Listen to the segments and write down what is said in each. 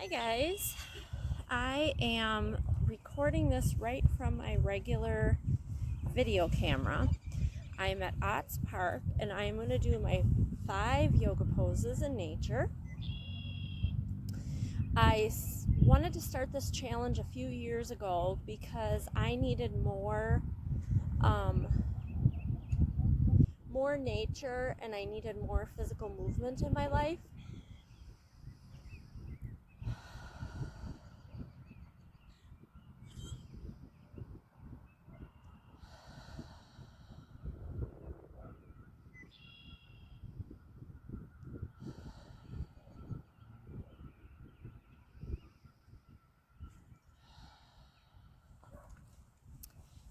Hi guys, I am recording this right from my regular video camera. I'm at Otts Park and I am going to do my 5 yoga poses in nature. I wanted to start this challenge a few years ago because I needed more nature and I needed more physical movement in my life.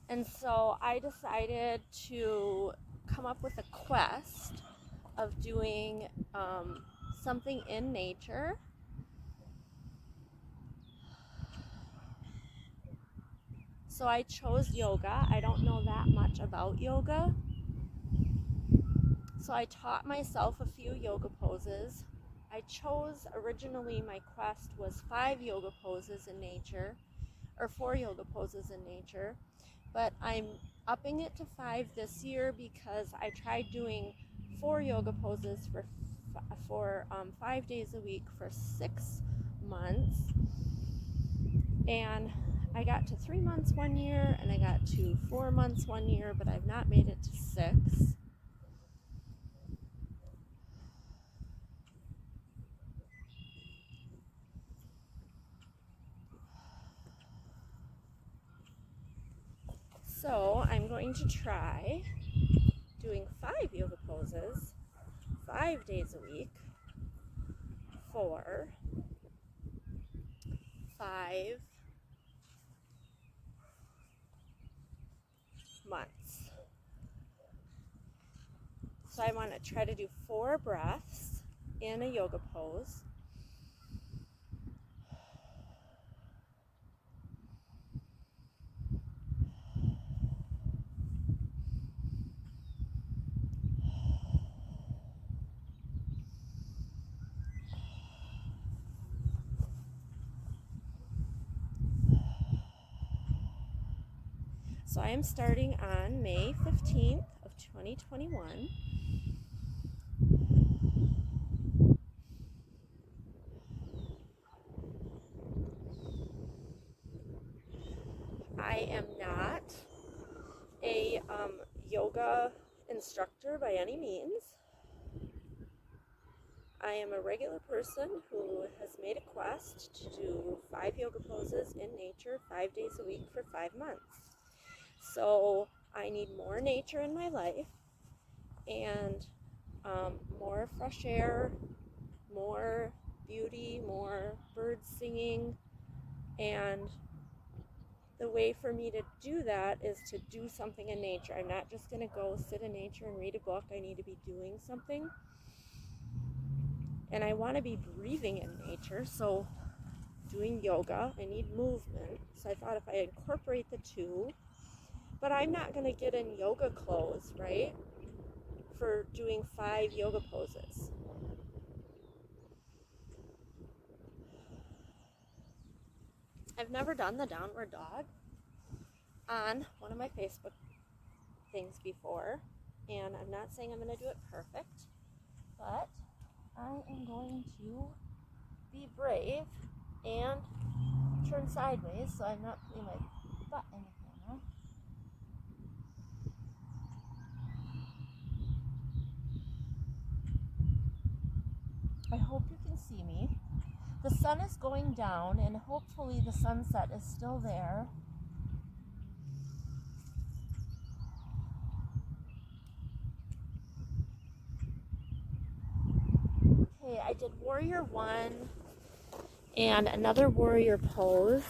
And so I decided to come up with a quest of doing something in nature. So I chose yoga. I don't know that much about yoga. So I taught myself a few yoga poses. I chose originally my quest was 5 yoga poses in nature, or 4 yoga poses in nature. But I'm upping it to 5 this year because I tried doing 4 yoga poses for 5 days a week for 6 months, and I got to 3 months one year and I got to 4 months one year, but I've not made it to 6. So I'm going to try doing 5 yoga poses 5 days a week for 5 months. So I want to try to do 4 breaths in a yoga pose. So I am starting on May 15th of 2021. I am not a yoga instructor by any means. I am a regular person who has made a quest to do 5 yoga poses in nature 5 days a week for 5 months. So I need more nature in my life and more fresh air, more beauty, more birds singing, and the way for me to do that is to do something in nature. I'm not just going to go sit in nature and read a book. I need to be doing something. And I want to be breathing in nature, so doing yoga, I need movement. So I thought if I incorporate the two, but I'm not going to get in yoga clothes, right, for doing 5 yoga poses. I've never done the downward dog on one of my Facebook things before, and I'm not saying I'm going to do it perfect, but I am going to be brave and turn sideways so I'm not putting my butt in the camera. I hope you can see me. The sun is going down and hopefully the sunset is still there. Okay, I did warrior 1 and another warrior pose.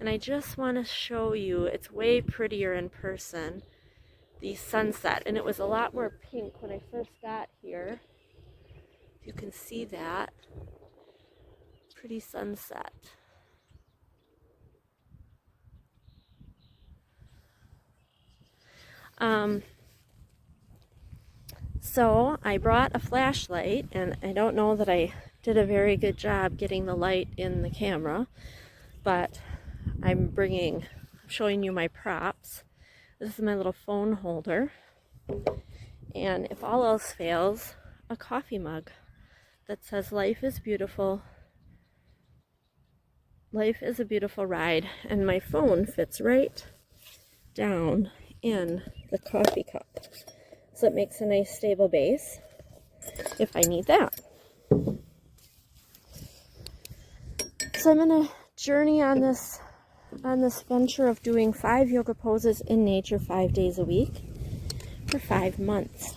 And I just want to show you, it's way prettier in person, the sunset. And it was a lot more pink when I first got here. If you can see that. Pretty sunset. So I brought a flashlight, and I don't know that I did a very good job getting the light in the camera, but I'm showing you my props. This is my little phone holder, and if all else fails, a coffee mug that says life is beautiful. Life is a beautiful ride, and my phone fits right down in the coffee cup. So it makes a nice stable base if I need that. So I'm going to journey on this venture of doing 5 yoga poses in nature 5 days a week for 5 months.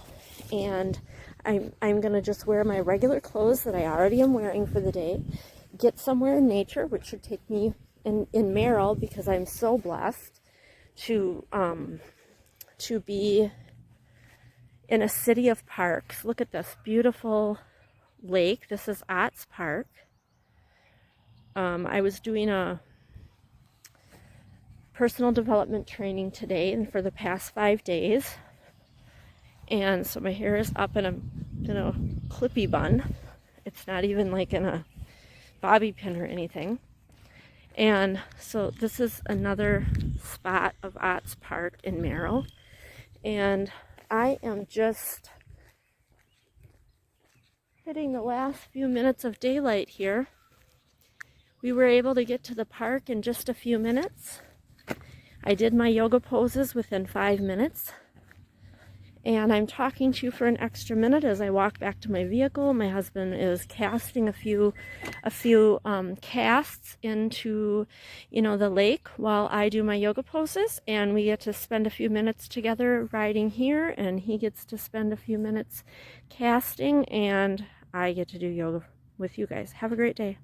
And I'm going to just wear my regular clothes that I already am wearing for the day, get somewhere in nature, which should take me in Merrill, because I'm so blessed to be in a city of parks. Look at this beautiful lake. This is Otts Park. I was doing a personal development training today and for the past 5 days, and so my hair is up in a clippy bun. It's not even like in a bobby pin or anything. And so this is another spot of Otts Park in Merrill, and I am just hitting the last few minutes of daylight here. We were able to get to the park in just a few minutes. I did my yoga poses within 5 minutes, and I'm talking to you for an extra minute as I walk back to my vehicle. My husband is casting a few casts into, the lake while I do my yoga poses, and we get to spend a few minutes together riding here, and he gets to spend a few minutes casting, and I get to do yoga with you guys. Have a great day.